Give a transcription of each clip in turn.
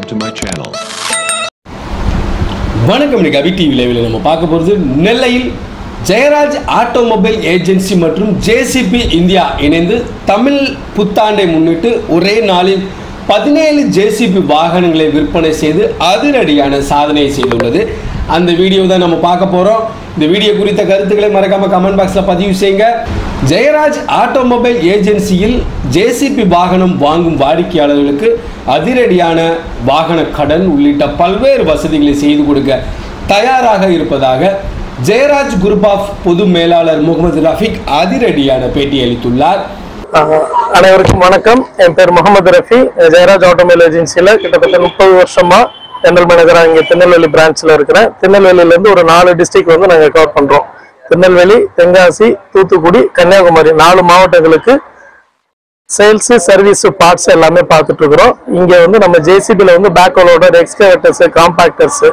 subscribe to my channel. வணக்கம். அபி TV லைவ்ல நம்ம பார்க்க போகிறது நெல்லையில் ஜெயராஜ் ஆட்டோமொபைல் ஏஜென்சி மற்றும் ஜேசிபி இந்தியா இணைந்து தமிழ் புத்தாண்டை முன்னிட்டு ஒரே நாளில் 17 ஜேசிபி வாகனங்களை விற்பனை செய்து அதிரடியான சாதனை செய்துள்ளது. அந்த வீடியோ தான் நம்ம பார்க்க போகிறோம். இந்த வீடியோ குறித்த கருத்துக்களை மறக்காமல் கமெண்ட் பாக்ஸில் பதிவு செய்யுங்க. ஜெயராஜ் ஆட்டோமொபைல் ஏஜென்சியில் ஜேசிபி வாகனம் வாங்கும் வாடிக்கையாளர்களுக்கு அதிரடியான வாகன கடன் உள்ளிட்ட பல்வேறு வசதிகளை செய்து கொடுக்க தயாராக இருப்பதாக ஜெயராஜ் குரூப் ஆஃப் பொது மேலாளர் முகமது ரஃபீக் அதிரடியான பேட்டி அளித்துள்ளார். அனைவருக்கும் வணக்கம். என் பேர் முகமது ரஃபி. ஜெயராஜ் ஆட்டோமொபைல் ஏஜென்சியில் கிட்டத்தட்ட 30 வருஷமா ஜெனரல் மேனேஜராக இங்கே திருநெல்வேலி பிரான்ச்சில் இருக்கிறேன். திருநெல்வேலியிலேருந்து ஒரு 4 டிஸ்ட்ரிக்ட் வந்து நாங்கள் கவர் பண்ணுறோம். திருநெல்வேலி, தென்காசி, தூத்துக்குடி, கன்னியாகுமரி 4 மாவட்டங்களுக்கு சேல்ஸு, சர்வீஸு, பார்ட்ஸ் எல்லாமே பார்த்துட்டு இருக்கிறோம். இங்கே வந்து நம்ம ஜேசிபியில் வந்து பேக் லோடர், எக்ஸ்கவேட்டர்ஸு, காம்பாக்டர்ஸு,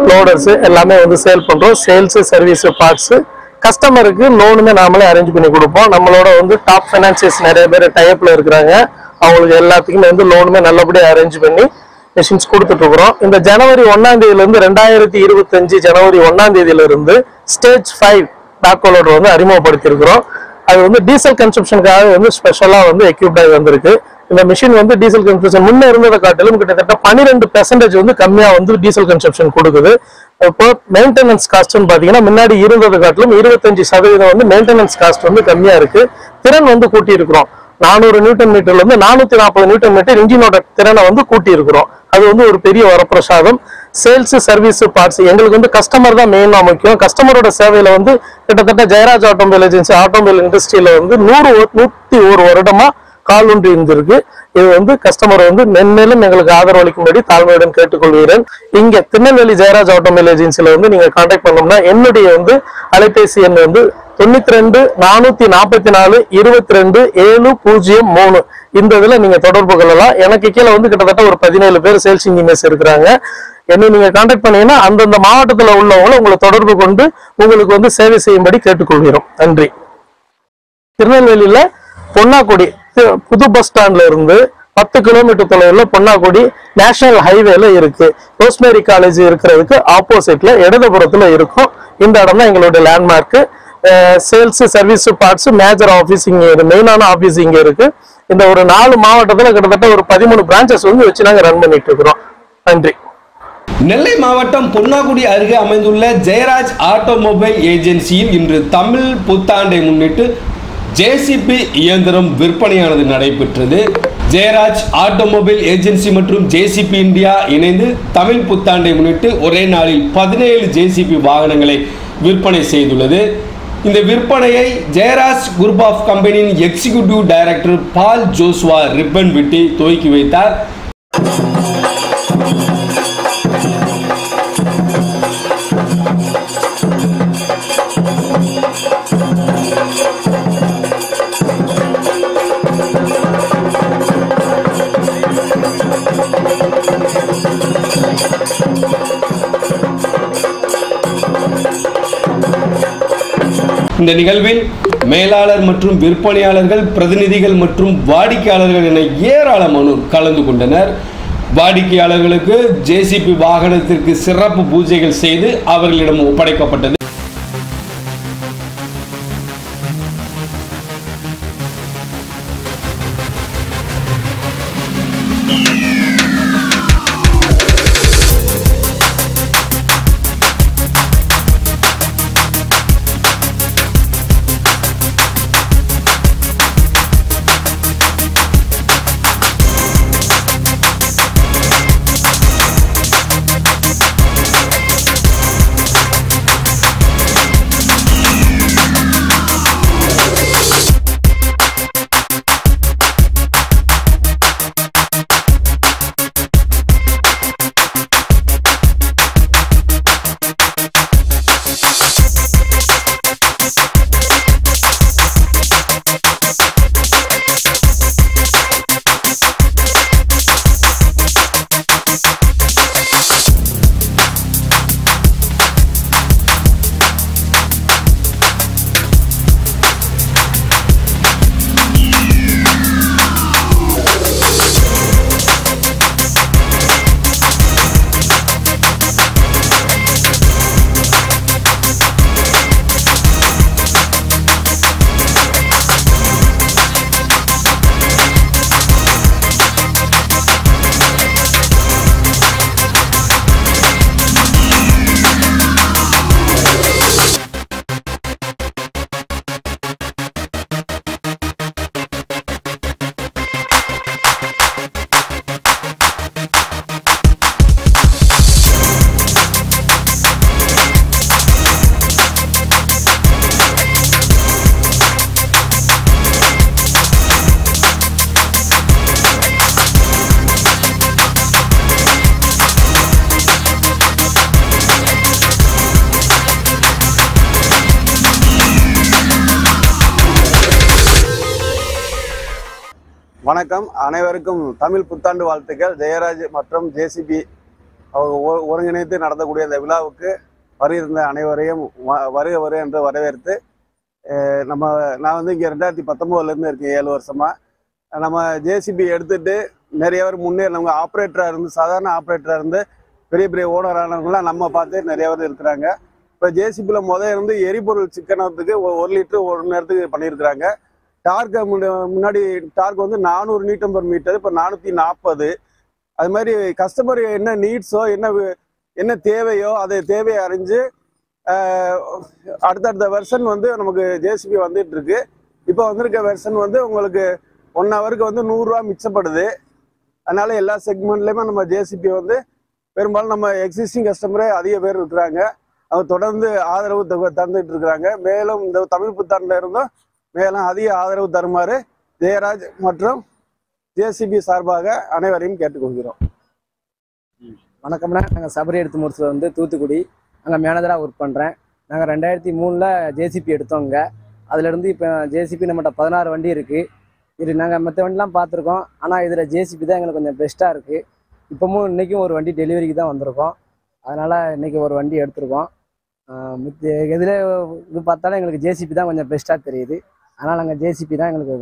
லோடர்ஸு எல்லாமே வந்து சேல் பண்ணுறோம். சேல்ஸு, சர்வீஸு, பார்ட்ஸு, கஸ்டமருக்கு லோனுமே நாமளே அரேஞ்ச் பண்ணி கொடுப்போம். நம்மளோட வந்து டாப் ஃபைனான்சியர்ஸ் நிறைய பேர் டைப்பில் இருக்கிறாங்க. அவங்களுக்கு எல்லாத்துக்குமே வந்து லோனுமே நல்லபடியாக அரேஞ்ச் பண்ணி மிஷின்ஸ் கொடுத்துட்டு இருக்கிறோம். இந்த ஜனவரி 1ஆம் தேதியிலிருந்து 2025 ஜனவரி 1ஆம் தேதியிலிருந்து ஸ்டேஜ் 5 பேக்கோலோடு வந்து அறிமுகப்படுத்தியிருக்கிறோம். அது வந்து டீசல் கன்சப்ஷனுக்காக வந்து ஸ்பெஷலாக வந்து எக்யூப்டாகி வந்திருக்கு. இந்த மிஷின் வந்து டீசல் கன்சப்ஷன் முன்னே இருந்ததை காட்டிலும் கிட்டத்தட்ட 12% வந்து கம்மியாக வந்து டீசல் கன்சப்ஷன் கொடுக்குது. இப்போ மெயின்டெனன்ஸ் காஸ்ட்னு பார்த்தீங்கன்னா முன்னாடி இருந்ததை காட்டிலும் 25% வந்து மெயின்டெனன்ஸ் காஸ்ட் வந்து கம்மியாக இருக்கு. திறன் வந்து கூட்டி இருக்கிறோம். 400 நியூட்டன் மீட்டர்ல இருந்து 440 நியூட்டன் மீட்டர் இன்ஜினோட திறனை வந்து கூட்டி இருக்கிறோம். அது வந்து ஒரு பெரிய வரப்பிரசாதம். சேல்ஸ், சர்வீஸ், பார்ட்ஸ் எங்களுக்கு வந்து கஸ்டமர் தான் மெயினாக முக்கியம். கஸ்டமரோட சேவையில வந்து கிட்டத்தட்ட ஜெயராஜ் ஆட்டோமொபைல் ஏஜென்சி ஆட்டோமொபைல் இண்டஸ்ட்ரியில வந்து 101 வருடமா கால் ஒன்று இருந்திருக்கு. இது வந்து கஸ்டமர் வந்து மென்மேலும் எங்களுக்கு ஆதரவளிக்கும்படி தாழ்மையுடன் கேட்டுக்கொள்கிறேன். இங்க திருநெல்வேலி ஜெயராஜ் ஆட்டோமொபைல் ஏஜென்சியில வந்து நீங்க கான்டாக்ட் பண்ணோம்னா என்னுடைய வந்து அலைபேசி எண் வந்து 92 444 22 703 இந்த இதுல நீங்க தொடர்பு கொள்ளலாம். எனக்கு கீழே வந்து கிட்டத்தட்ட ஒரு 17 பேர் சேல்ஸ் இன்ஜினியர்ஸ் இருக்கிறாங்க. என்ன நீங்க கான்டாக்ட் பண்ணீங்கன்னா அந்தந்த மாவட்டத்தில் உள்ளவங்களை உங்களை தொடர்பு கொண்டு உங்களுக்கு வந்து சேவை செய்யும்படி கேட்டுக்கொள்கிறோம். நன்றி. திருநெல்வேலியில பொன்னாக்குடி புது பஸ் ஸ்டாண்ட்ல இருந்து 10 கிலோமீட்டர் தொலைவில் பொன்னாக்குடி நேஷனல் ஹைவேல இருக்கு. ரோஸ்மேரி காலேஜ் இருக்கிறதுக்கு ஆப்போசிட்ல இடதுபுறத்துல இருக்கும். இந்த இடம் தான் எங்களுடைய landmark. Sales, service, parts major office இங்க மெயினான ஆஃபீஸ் இங்க இருக்கு. இந்த ஒரு 4 மாவட்டத்தில் கிட்டத்தட்ட ஒரு 13 பிரான்ச்சஸ் வந்து வச்சு நாங்கள் ரன் பண்ணிட்டு இருக்கிறோம். நன்றி. நெல்லை மாவட்டம் பொன்னாக்குடி அருகே அமைந்துள்ள ஜெயராஜ் ஆட்டோமொபைல் ஏஜென்சியில் இன்று தமிழ் புத்தாண்டை முன்னிட்டு ஜேசிபி இயந்திரம் விற்பனையானது நடைபெற்றது. ஜெயராஜ் ஆட்டோமொபைல் ஏஜென்சி மற்றும் ஜேசிபி இந்தியா இணைந்து தமிழ் புத்தாண்டை முன்னிட்டு ஒரே நாளில் 17 ஜேசிபி வாகனங்களை விற்பனை செய்துள்ளது. இந்த விற்பனையை ஜெயராஜ் குரூப் ஆஃப் கம்பெனியின் எக்ஸிகியூட்டிவ் டைரக்டர் பால் ஜோஸ்வா ரிப்பன் வெட்டி துவக்கி வைத்தார். இந்த நிகழ்வில் மேலாளர் மற்றும் விற்பனையாளர்கள், பிரதிநிதிகள் மற்றும் வாடிக்கையாளர்கள் என ஏராளமானோர் கலந்து கொண்டனர். வாடிக்கையாளர்களுக்கு ஜேசிபி வாகனத்திற்கு சிறப்பு பூஜைகள் செய்து அவர்களிடம் ஒப்படைக்கப்பட்டது. வணக்கம், அனைவருக்கும் தமிழ் புத்தாண்டு வாழ்த்துக்கள். ஜெயராஜ் மற்றும் ஜேசிபி ஒருங்கிணைத்து நடத்தக்கூடிய இந்த விழாவுக்கு வருகின்ற அனைவரையும் வருக வருக என்று வரவேற்று நான் வந்து இங்கே 2019 இருக்கேன், 7 வருஷமா. நம்ம ஜேசிபி எடுத்துட்டு நிறைய பேர் முன்னேறி நம்ம ஆப்ரேட்டராக இருந்து சாதாரண ஆப்ரேட்டராக இருந்து பெரிய பெரிய ஓனரானவங்களாம் நம்ம பார்த்து நிறைய பேர் இருக்கிறாங்க. இப்போ ஜேசிபியில் இருந்து எரிபொருள் சிக்கனத்துக்கு 1 லிட்டர் 1 நேரத்துக்கு பண்ணியிருக்கிறாங்க. டார்க்கு முன்னாடி டார்க் வந்து 400 Nm/m, இப்போ 440. அது மாதிரி கஸ்டமர் என்ன நீட்ஸோ என்ன தேவையோ அதை தேவையை அறிஞ்சு அடுத்தடுத்த வெர்ஷன் வந்து நமக்கு ஜேசிபி வந்துட்டு இருக்கு. இப்போ வந்திருக்க வெர்ஷன் வந்து உங்களுக்கு 1 ஹவருக்கு வந்து 100 ரூபா மிச்சப்படுது. அதனால எல்லா செக்மெண்ட்லையுமே நம்ம ஜேசிபி வந்து பெரும்பாலும் நம்ம எக்ஸிஸ்டிங் கஸ்டமரே அதிக பேர் இருக்கிறாங்க. அவங்க தொடர்ந்து ஆதரவு தந்துட்டு இருக்கிறாங்க. மேலும் இந்த தமிழ் புத்தாண்டுல இருந்தும் மேலும் அதிக ஆதரவு தருமாறு ஜெயராஜ் மற்றும் ஜேசிபி சார்பாக அனைவரையும் கேட்டுக்கொள்கிறோம். வணக்கம்ண்ணா, நாங்கள் சபரி எடுத்து முடிச்சது வந்து தூத்துக்குடி. நாங்கள் மேனேஜராக ஒர்க் பண்ணுறேன். நாங்கள் 2003 ஜேசிபி எடுத்தோங்க. அதுலேருந்து இப்போ ஜேசிபி நம்மகிட்ட 16 வண்டி இருக்குது. இது நாங்கள் மற்ற வண்டிலாம் பார்த்துருக்கோம், ஆனால் இதில் ஜேசிபி தான் எங்களுக்கு கொஞ்சம் பெஸ்ட்டாக இருக்குது. இப்போவும் இன்றைக்கும் ஒரு வண்டி டெலிவரிக்கு தான் வந்திருக்கோம். அதனால் இன்றைக்கி ஒரு வண்டி எடுத்திருக்கோம். எதில் இது பார்த்தாலும் எங்களுக்கு ஜேசிபி தான் கொஞ்சம் பெஸ்ட்டாக தெரியுது. அதனால் நாங்கள் ஜேசிபி தான் எங்களுக்கு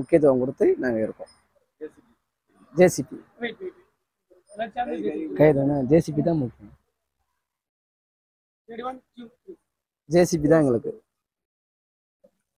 முக்கியத்துவம் கொடுத்து நாங்கள் இருக்கோம். ஜேசிபி கைதானே, ஜேசிபி தான் முக்கியம். ஜேசிபி தான் எங்களுக்கு